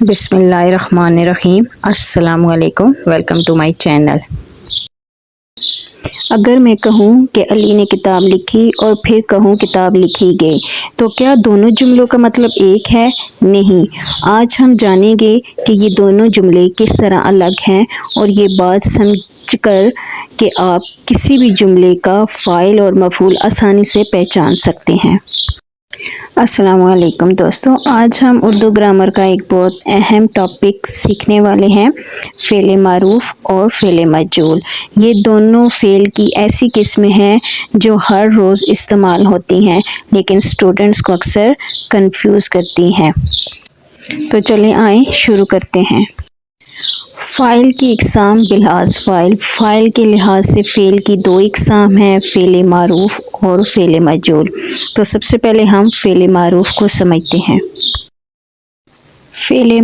بسم اللہ الرحمن الرحیم۔ السلام علیکم، ویلکم ٹو مائی چینل۔ اگر میں کہوں کہ علی نے کتاب لکھی اور پھر کہوں کتاب لکھی گئی تو کیا دونوں جملوں کا مطلب ایک ہے؟ نہیں۔ آج ہم جانیں گے کہ یہ دونوں جملے کس طرح الگ ہیں اور یہ بات سمجھ کر کہ آپ کسی بھی جملے کا فاعل اور مفعول آسانی سے پہچان سکتے ہیں۔ السلام علیکم دوستو، آج ہم اردو گرامر کا ایک بہت اہم ٹاپک سیکھنے والے ہیں، فعل معروف اور فعل مجہول۔ یہ دونوں فعل کی ایسی قسمیں ہیں جو ہر روز استعمال ہوتی ہیں لیکن اسٹوڈنٹس کو اکثر کنفیوز کرتی ہیں۔ تو چلیں آئیں شروع کرتے ہیں۔ فاعل کی اقسام بلحاظ فاعل۔ فاعل کے لحاظ سے فعل کی دو اقسام ہیں، فعل معروف اور فعل مجہول۔ تو سب سے پہلے ہم فعل معروف کو سمجھتے ہیں۔ فعل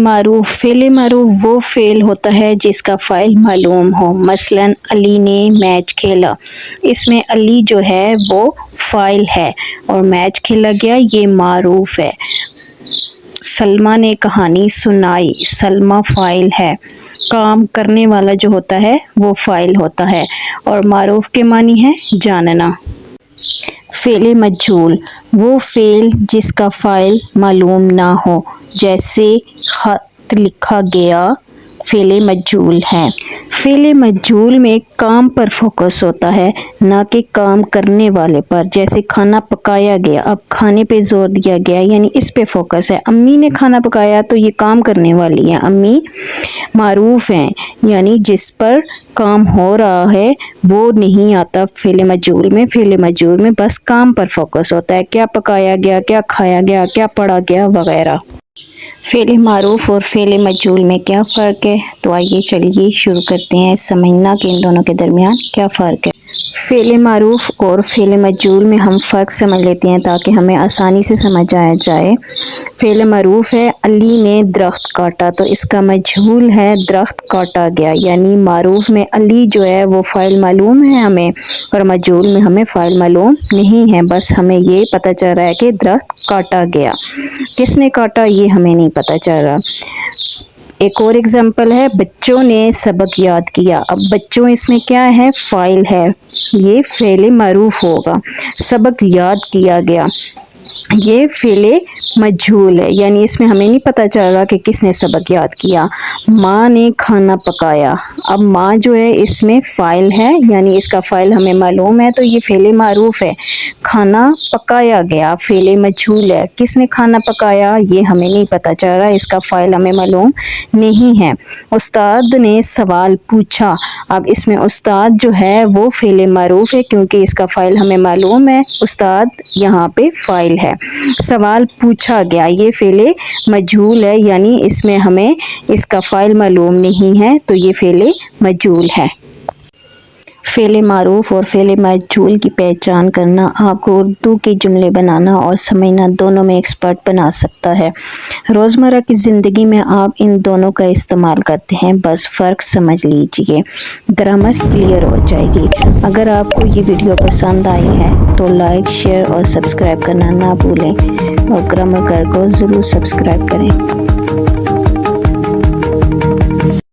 معروف وہ فعل ہوتا ہے جس کا فاعل معلوم ہو۔ مثلا علی نے میچ کھیلا، اس میں علی جو ہے وہ فاعل ہے اور میچ کھیلا گیا یہ معروف ہے۔ سلمیٰ نے کہانی سنائی، سلمیٰ فاعل ہے، کام کرنے والا جو ہوتا ہے وہ فاعل ہوتا ہے اور معروف کے معنی ہے جاننا۔ فعل مجہول وہ فعل جس کا فاعل معلوم نہ ہو، جیسے خط لکھا گیا فعل مجہول ہے۔ فعل مجہول میں کام پر فوکس ہوتا ہے نہ کہ کام کرنے والے پر، جیسے کھانا پکایا گیا، اب کھانے پہ زور دیا گیا یعنی اس پہ فوکس ہے۔ امی نے کھانا پکایا تو یہ کام کرنے والی ہے، امی معروف ہیں یعنی جس پر کام ہو رہا ہے وہ نہیں آتا فعل مجہول میں۔ فعل مجہول میں بس کام پر فوکس ہوتا ہے، کیا پکایا گیا، کیا کھایا گیا، کیا پڑھا گیا وغیرہ۔ فعل معروف اور فعل مجہول میں کیا فرق ہے؟ تو آئیے چلیے شروع کرتے ہیں سمجھنا کہ ان دونوں کے درمیان کیا فرق ہے۔ فعل معروف اور فعل مجہول میں ہم فرق سمجھ لیتے ہیں تاکہ ہمیں آسانی سے سمجھ آیا جائے۔ فعل معروف ہے علی نے درخت کاٹا، تو اس کا مجہول ہے درخت کاٹا گیا، یعنی معروف میں علی جو ہے وہ فاعل معلوم ہے ہمیں اور مجہول میں ہمیں فاعل معلوم نہیں ہے، بس ہمیں یہ پتہ چل رہا ہے کہ درخت کاٹا گیا، کس نے کاٹا یہ ہمیں نہیں پتہ چل رہا۔ ایک اور اگزامپل ہے بچوں نے سبق یاد کیا، اب بچوں اس میں کیا ہے؟ فاعل ہے، یہ فعل معروف ہوگا۔ سبق یاد کیا گیا یہ فعل مجہول ہے، یعنی اس میں ہمیں نہیں پتہ چل رہا کہ کس نے سبق یاد کیا۔ ماں نے کھانا پکایا، اب ماں جو ہے اس میں فاعل ہے یعنی اس کا فاعل ہمیں معلوم ہے تو یہ فعل معروف ہے۔ کھانا پکایا گیا فعل مجہول ہے، کس نے کھانا پکایا یہ ہمیں نہیں پتہ چل رہا، اس کا فاعل ہمیں معلوم نہیں ہے۔ استاد نے سوال پوچھا، اب اس میں استاد جو ہے وہ فعل معروف ہے کیونکہ اس کا فاعل ہمیں معلوم ہے، استاد یہاں پہ فاعل ہے۔ سوال پوچھا گیا یہ فعل مجہول ہے یعنی اس میں ہمیں اس کا فاعل معلوم نہیں ہے تو یہ فعل مجہول ہے۔ فعل معروف اور فعل مجہول کی پہچان کرنا آپ کو اردو کے جملے بنانا اور سمجھنا دونوں میں ایکسپرٹ بنا سکتا ہے۔ روزمرہ کی زندگی میں آپ ان دونوں کا استعمال کرتے ہیں، بس فرق سمجھ لیجئے، گرامر کلیئر ہو جائے گی۔ اگر آپ کو یہ ویڈیو پسند آئی ہے تو لائک، شیئر اور سبسکرائب کرنا نہ بھولیں اور گرامر گھر کو ضرور سبسکرائب کریں۔